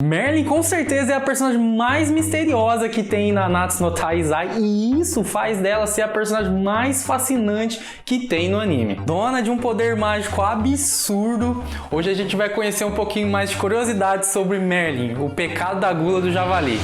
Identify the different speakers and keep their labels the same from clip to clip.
Speaker 1: Merlin com certeza é a personagem mais misteriosa que tem na Nanatsu no Taizai e isso faz dela ser a personagem mais fascinante que tem no anime. Dona de um poder mágico absurdo, hoje a gente vai conhecer um pouquinho mais de curiosidades sobre Merlin, o pecado da gula do javali.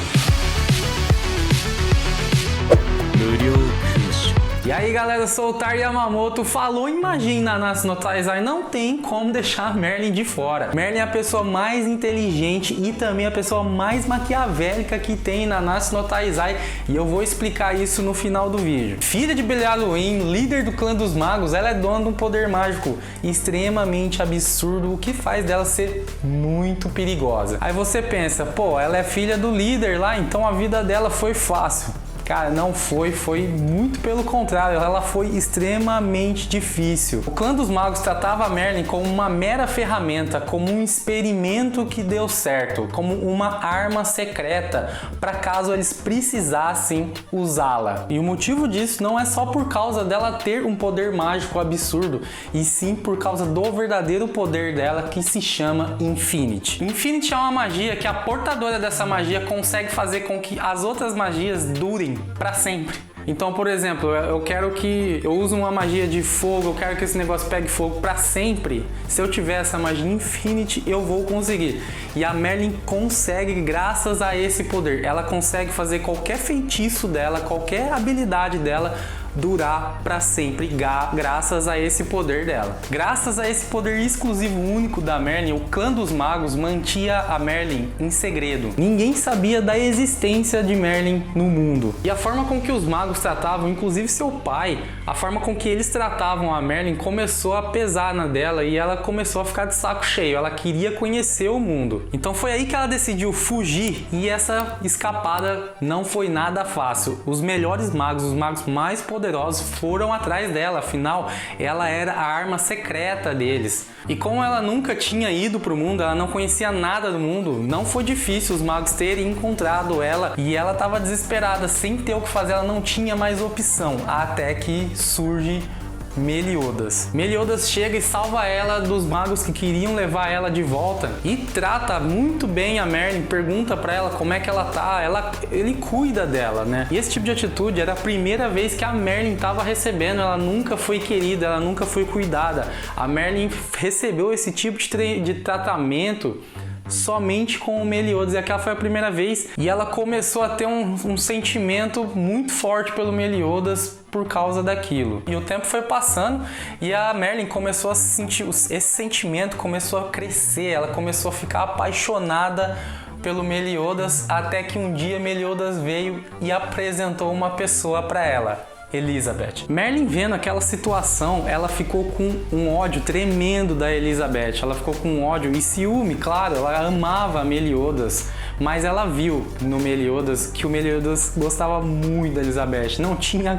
Speaker 1: E aí galera, eu sou o Tar Yamamoto, falou em magia em Nanatsu no Taizai, não tem como deixar Merlin de fora. Merlin é a pessoa mais inteligente e também a pessoa mais maquiavélica que tem em Nanatsu no Taizai e eu vou explicar isso no final do vídeo. Filha de Belialuin, líder do clã dos magos, ela é dona de um poder mágico extremamente absurdo, o que faz dela ser muito perigosa. Aí você pensa, pô, ela é filha do líder lá, então a vida dela foi fácil. Cara, não foi muito pelo contrário, ela foi extremamente difícil. O clã dos magos tratava a Merlin como uma mera ferramenta, como um experimento que deu certo, como uma arma secreta, para caso eles precisassem usá-la. E o motivo disso não é só por causa dela ter um poder mágico absurdo, e sim por causa do verdadeiro poder dela que se chama Infinity. Infinity é uma magia que a portadora dessa magia consegue fazer com que as outras magias durem para sempre. Então, por exemplo, eu quero que eu use uma magia de fogo, eu quero que esse negócio pegue fogo para sempre. Se eu tiver essa magia Infinity, eu vou conseguir. E a Merlin consegue graças a esse poder. Ela consegue fazer qualquer feitiço dela, qualquer habilidade dela durar para sempre, graças a esse poder dela. Graças a esse poder exclusivo único da Merlin, o clã dos magos mantinha a Merlin em segredo. Ninguém sabia da existência de Merlin no mundo. E a forma com que os magos tratavam, inclusive seu pai, a forma com que eles tratavam a Merlin começou a pesar na dela e ela começou a ficar de saco cheio. Ela queria conhecer o mundo. Então foi aí que ela decidiu fugir e essa escapada não foi nada fácil. Os melhores magos, os magos mais poderosos foram atrás dela, afinal ela era a arma secreta deles. E como ela nunca tinha ido para o mundo, ela não conhecia nada do mundo, não foi difícil os magos terem encontrado ela e ela estava desesperada, sem ter o que fazer, ela não tinha mais opção, até que surge Meliodas. Meliodas chega e salva ela dos magos que queriam levar ela de volta e trata muito bem a Merlin, pergunta pra ela como é que ela tá, ele cuida dela, né? E esse tipo de atitude era a primeira vez que a Merlin estava recebendo, ela nunca foi querida, ela nunca foi cuidada. A Merlin recebeu esse tipo de tratamento somente com o Meliodas, e aquela foi a primeira vez e ela começou a ter um sentimento muito forte pelo Meliodas por causa daquilo. E o tempo foi passando e a Merlin começou a sentir, esse sentimento começou a crescer, ela começou a ficar apaixonada pelo Meliodas, até que um dia Meliodas veio e apresentou uma pessoa para ela, Elizabeth. Merlin, vendo aquela situação, ela ficou com um ódio tremendo da Elizabeth. Ela ficou com um ódio e ciúme, claro, ela amava a Meliodas, mas ela viu no Meliodas que o Meliodas gostava muito da Elizabeth. Não tinha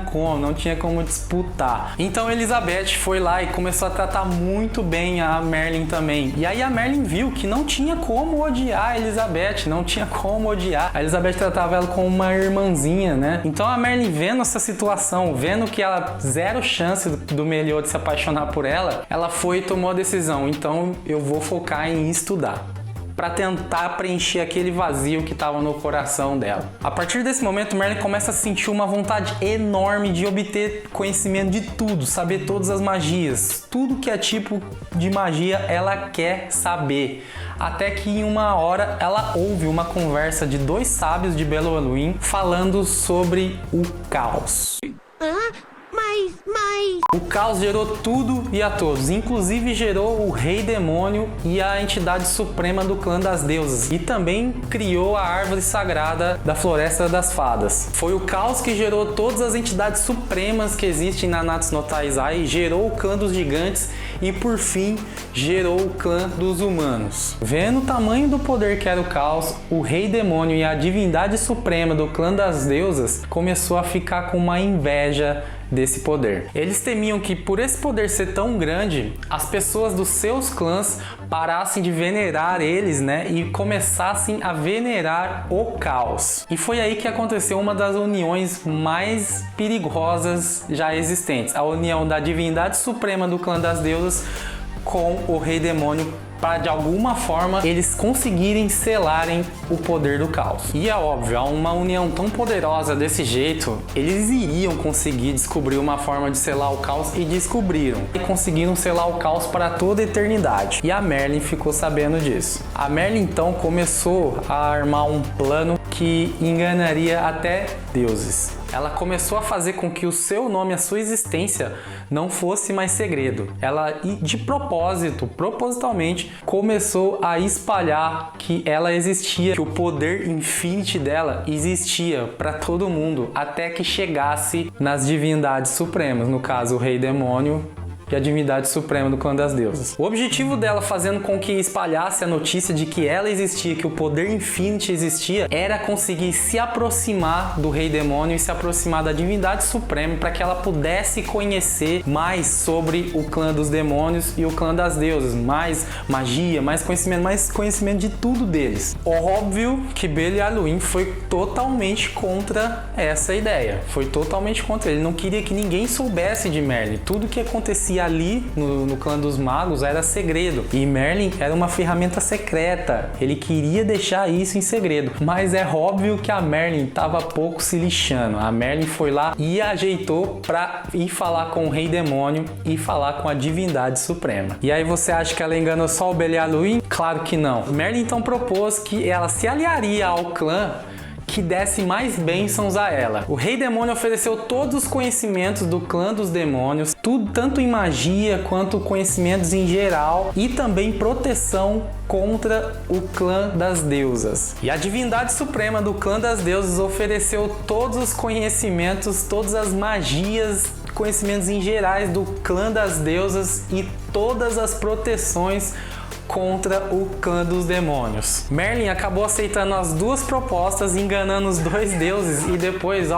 Speaker 1: como disputar. Então Elizabeth foi lá e começou a tratar muito bem a Merlin também. E aí a Merlin viu que não tinha como odiar a Elizabeth, não tinha como odiar. A Elizabeth tratava ela como uma irmãzinha, né? Então a Merlin, vendo essa situação, vendo que ela zero chance do Meliodas se apaixonar por ela, ela foi e tomou a decisão, então eu vou focar em estudar, para tentar preencher aquele vazio que estava no coração dela. A partir desse momento, Merlin começa a sentir uma vontade enorme de obter conhecimento de tudo, saber todas as magias, tudo que é tipo de magia ela quer saber. Até que em uma hora ela ouve uma conversa de dois sábios de Belialuin falando sobre o caos. O caos gerou tudo e a todos, inclusive gerou o Rei Demônio e a entidade suprema do clã das deusas, e também criou a árvore sagrada da Floresta das Fadas. Foi o caos que gerou todas as entidades supremas que existem na Nanatsu no Taizai, gerou o clã dos gigantes e por fim gerou o clã dos humanos. Vendo o tamanho do poder que era o caos, o Rei Demônio e a divindade suprema do clã das deusas começou a ficar com uma inveja desse poder. Eles temiam que por esse poder ser tão grande, as pessoas dos seus clãs parassem de venerar eles, né, e começassem a venerar o caos. E foi aí que aconteceu uma das uniões mais perigosas já existentes, a união da divindade suprema do clã das deusas com o Rei Demônio para de alguma forma eles conseguirem selarem o poder do caos. E é óbvio, a uma união tão poderosa desse jeito, eles iriam conseguir descobrir uma forma de selar o caos e descobriram. E conseguiram selar o caos para toda a eternidade. E a Merlin ficou sabendo disso. A Merlin então começou a armar um plano que enganaria até deuses. Ela começou a fazer com que o seu nome, a sua existência, não fosse mais segredo. Ela, de propósito, propositalmente, começou a espalhar que ela existia, que o poder Infinity dela existia para todo mundo, até que chegasse nas divindades supremas, no caso o Rei Demônio e a divindade suprema do clã das deusas. O objetivo dela, fazendo com que espalhasse a notícia de que ela existia, que o poder Infinity existia, era conseguir se aproximar do Rei Demônio e se aproximar da divindade suprema para que ela pudesse conhecer mais sobre o clã dos demônios e o clã das deusas, mais magia, mais conhecimento de tudo deles. Óbvio que Belialuin foi totalmente contra essa ideia, foi totalmente contra. Ele não queria que ninguém soubesse de Merlin. Tudo que acontecia ali no clã dos magos era segredo, e Merlin era uma ferramenta secreta, ele queria deixar isso em segredo, mas é óbvio que a Merlin estava pouco se lixando. A Merlin foi lá e ajeitou para ir falar com o Rei Demônio e falar com a divindade suprema. E aí você acha que ela enganou só o Belialuin? Claro que não. Merlin então propôs que ela se aliaria ao clã que desse mais bênçãos a ela. O Rei Demônio ofereceu todos os conhecimentos do clã dos demônios, tudo, tanto em magia quanto conhecimentos em geral, e também proteção contra o clã das deusas. E a divindade suprema do clã das deusas ofereceu todos os conhecimentos, todas as magias, conhecimentos em gerais do clã das deusas e todas as proteções contra o clã dos demônios. Merlin acabou aceitando as duas propostas, enganando os dois deuses e depois,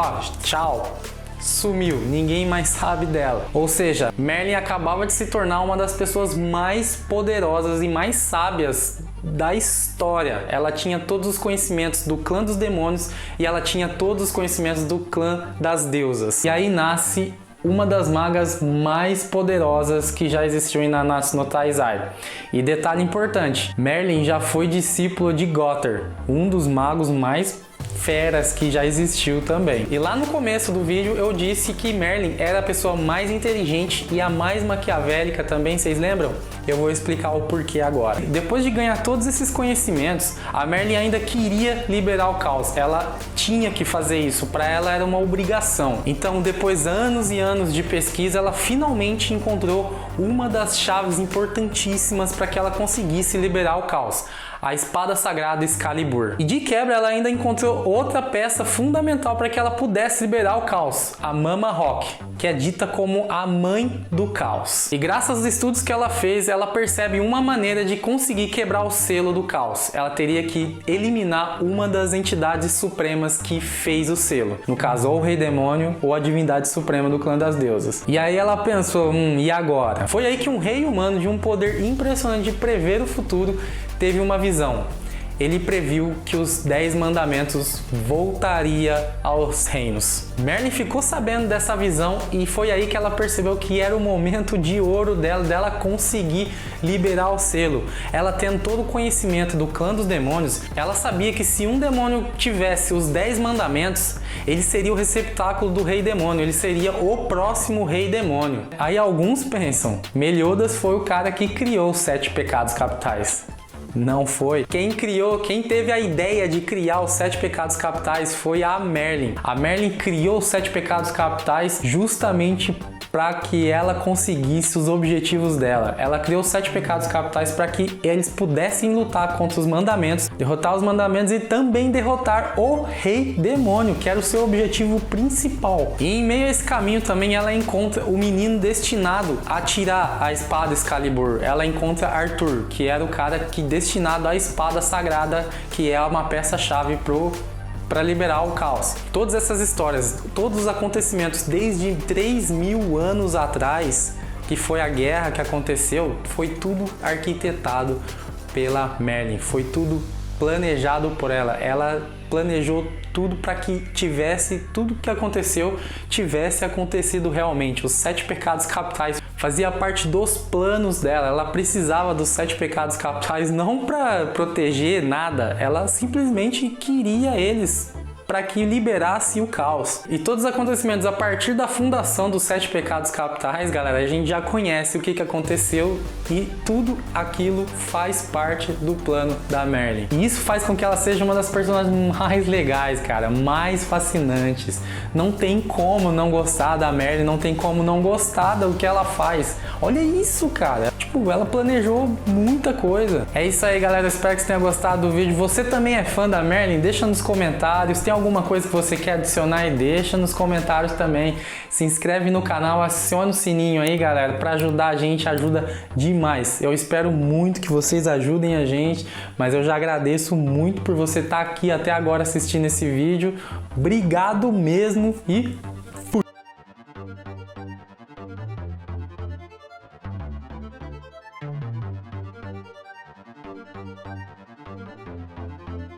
Speaker 1: tchau, sumiu, ninguém mais sabe dela. Ou seja, Merlin acabava de se tornar uma das pessoas mais poderosas e mais sábias da história. Ela tinha todos os conhecimentos do clã dos demônios e ela tinha todos os conhecimentos do clã das deusas. E aí nasce uma das magas mais poderosas que já existiu em Nanatsu no Taizai. E detalhe importante, Merlin já foi discípulo de Gother, um dos magos mais feras que já existiu também. E lá no começo do vídeo eu disse que Merlin era a pessoa mais inteligente e a mais maquiavélica também, vocês lembram? Eu vou explicar o porquê agora. Depois de ganhar todos esses conhecimentos, a Merlin ainda queria liberar o caos. Ela tinha que fazer isso, para ela era uma obrigação. Então, depois de anos e anos de pesquisa, ela finalmente encontrou uma das chaves importantíssimas para que ela conseguisse liberar o caos: a espada sagrada Excalibur. E de quebra ela ainda encontrou outra peça fundamental para que ela pudesse liberar o caos: a Mama Rock, que é dita como a mãe do caos. E graças aos estudos que ela fez, ela percebe uma maneira de conseguir quebrar o selo do caos. Ela teria que eliminar uma das entidades supremas que fez o selo. No caso, ou o Rei Demônio ou a divindade suprema do clã das deusas. E aí ela pensou, e agora? Foi aí que um rei humano de um poder impressionante de prever o futuro teve uma visão. Ele previu que os 10 mandamentos voltaria aos reinos. Merlin ficou sabendo dessa visão e foi aí que ela percebeu que era o momento de ouro dela conseguir liberar o selo. Ela, tendo todo o conhecimento do clã dos demônios, ela sabia que se um demônio tivesse os 10 mandamentos, ele seria o receptáculo do Rei Demônio, ele seria o próximo Rei Demônio. Aí alguns pensam, Meliodas foi o cara que criou os 7 pecados capitais. Não foi. Quem teve a ideia de criar os 7 pecados capitais foi a Merlin. A Merlin criou os 7 pecados capitais justamente para que ela conseguisse os objetivos dela. Ela criou os 7 pecados capitais para que eles pudessem lutar contra os mandamentos, derrotar os mandamentos e também derrotar o Rei Demônio, que era o seu objetivo principal. E em meio a esse caminho também ela encontra o menino destinado a tirar a espada Excalibur. Ela encontra Arthur, que era o cara que destinado à espada sagrada, que é uma peça-chave para liberar o caos. Todas essas histórias, todos os acontecimentos desde 3.000 anos atrás, que foi a guerra que aconteceu, foi tudo arquitetado pela Merlin, foi tudo planejado por ela. Ela planejou tudo para que tudo que aconteceu tivesse acontecido realmente. Os 7 pecados capitais fazia parte dos planos dela. Ela precisava dos 7 pecados capitais não para proteger nada, ela simplesmente queria eles para que liberasse o caos. E todos os acontecimentos a partir da fundação dos 7 pecados capitais, galera, a gente já conhece o que aconteceu e tudo aquilo faz parte do plano da Merlin. E isso faz com que ela seja uma das personagens mais legais, cara, mais fascinantes. Não tem como não gostar da Merlin, não tem como não gostar do que ela faz. Olha isso, cara. Tipo, ela planejou muita coisa. É isso aí, galera. Espero que você tenha gostado do vídeo. Você também é fã da Merlin? Deixa nos comentários. Tem alguma coisa que você quer adicionar e deixa nos comentários também. Se inscreve no canal, aciona o sininho aí, galera, para ajudar a gente, ajuda demais. Eu espero muito que vocês ajudem a gente, mas eu já agradeço muito por você estar aqui até agora assistindo esse vídeo. Obrigado mesmo e